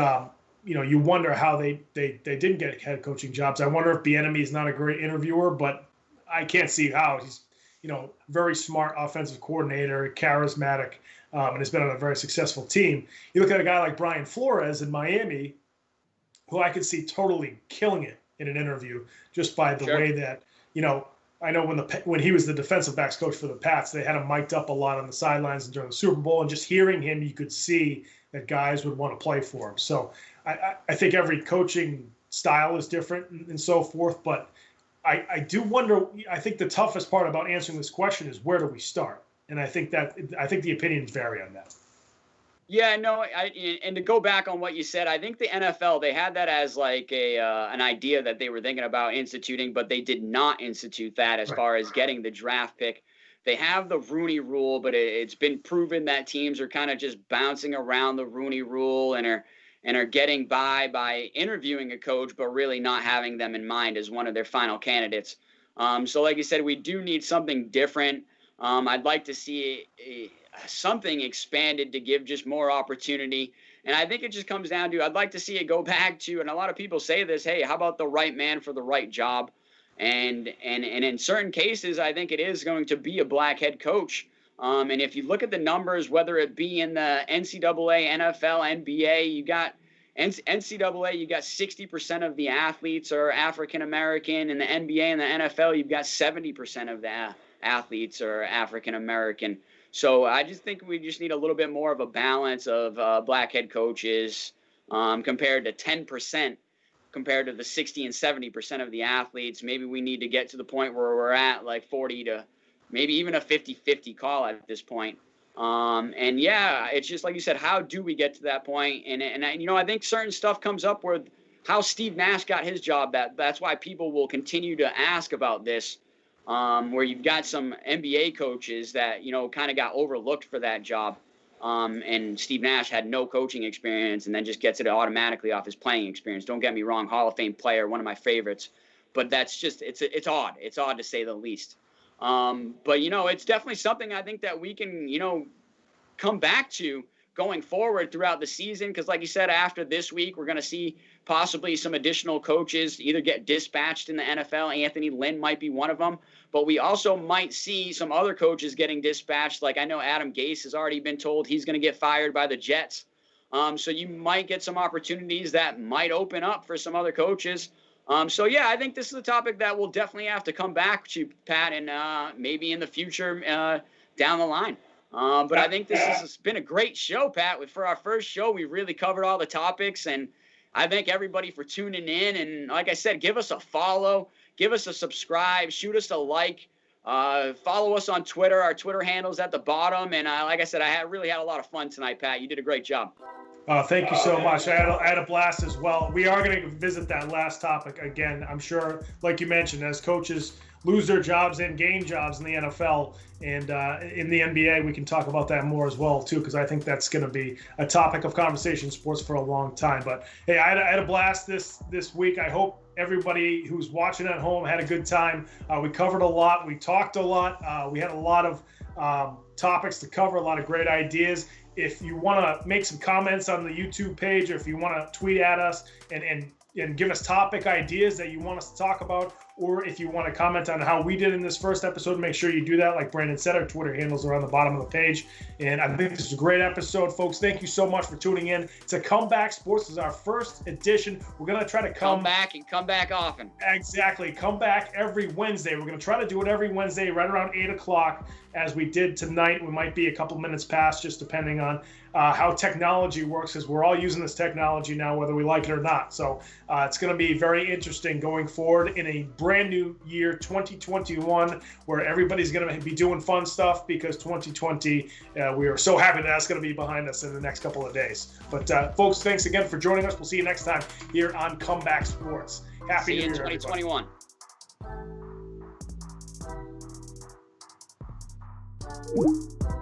you wonder how they didn't get head coaching jobs. I wonder if Bieniemy is not a great interviewer, but I can't see how. He's, very smart offensive coordinator, charismatic, and has been on a very successful team. You look at a guy like Brian Flores in Miami, who I could see totally killing it in an interview just by the way that, I know when he was the defensive backs coach for the Pats, they had him mic'd up a lot on the sidelines during the Super Bowl, and just hearing him, you could see that guys would want to play for him. So I think every coaching style is different and so forth, but I do wonder, I think the toughest part about answering this question is, where do we start? And I think the opinions vary on that. Yeah, no, and to go back on what you said, I think the NFL, they had that as like an idea that they were thinking about instituting, but they did not institute that as far as getting the draft pick. They have the Rooney Rule, but it's been proven that teams are kind of just bouncing around the Rooney Rule and are getting by interviewing a coach, but really not having them in mind as one of their final candidates. So like you said, we do need something different. I'd like to see something expanded to give just more opportunity. And I think it just comes down to, I'd like to see it go back to, and a lot of people say this, hey, how about the right man for the right job? And in certain cases, I think it is going to be a black head coach. And if you look at the numbers, whether it be in the NCAA, NFL, NBA, you got NCAA, you got 60% of the athletes are African-American. In the NBA and the NFL, you've got 70% of the athletes are African-American. So I just think we just need a little bit more of a balance of black head coaches compared to 10%, compared to the 60 and 70% of the athletes. Maybe we need to get to the point where we're at like 40 to maybe even a 50-50 call at this point. And yeah, it's just like you said, how do we get to that point? And I think certain stuff comes up where how Steve Nash got his job. That's why people will continue to ask about this. Where you've got some NBA coaches that, kind of got overlooked for that job. And Steve Nash had no coaching experience and then just gets it automatically off his playing experience. Don't get me wrong, Hall of Fame player, one of my favorites. But that's just, it's odd. It's odd to say the least. But, it's definitely something I think that we can, come back to going forward throughout the season. Because like you said, after this week, we're going to see possibly some additional coaches either get dispatched in the NFL. Anthony Lynn might be one of them. But we also might see some other coaches getting dispatched. Like I know Adam Gase has already been told he's going to get fired by the Jets. So you might get some opportunities that might open up for some other coaches. So, yeah, I think this is a topic that we'll definitely have to come back to, Pat, and maybe in the future down the line. But I think this has been a great show, Pat. For our first show, we really covered all the topics, and I thank everybody for tuning in. And like I said, give us a follow, give us a subscribe, shoot us a like. Follow us on Twitter. Our Twitter handle's at the bottom. And like I said, really had a lot of fun tonight, Pat. You did a great job. Thank you so much. I had a blast as well. We are going to visit that last topic again. I'm sure, like you mentioned, as coaches lose their jobs and gain jobs in the NFL and in the NBA, we can talk about that more as well too, because I think that's going to be a topic of conversation in sports for a long time. But hey, I had a blast this week. I hope everybody who's watching at home had a good time. We covered a lot. We talked a lot. We had a lot of topics to cover, a lot of great ideas. If you want to make some comments on the YouTube page, or if you want to tweet at us and give us topic ideas that you want us to talk about, or if you want to comment on how we did in this first episode, make sure you do that. Like Brandon said, our Twitter handles are on the bottom of the page. And I think this is a great episode, folks. Thank you so much for tuning in to Comeback Sports. This is our first edition. We're going to try to come back and come back often. Exactly. Come back every Wednesday. We're going to try to do it every Wednesday right around 8 o'clock as we did tonight. We might be a couple minutes past, just depending on how technology works, because we're all using this technology now, whether we like it or not. So it's going to be very interesting going forward in a brand new year, 2021, where everybody's going to be doing fun stuff, because 2020, we are so happy that's going to be behind us in the next couple of days. But folks, thanks again for joining us. We'll see you next time here on Comeback Sports. Happy New Year, 2021. Everybody.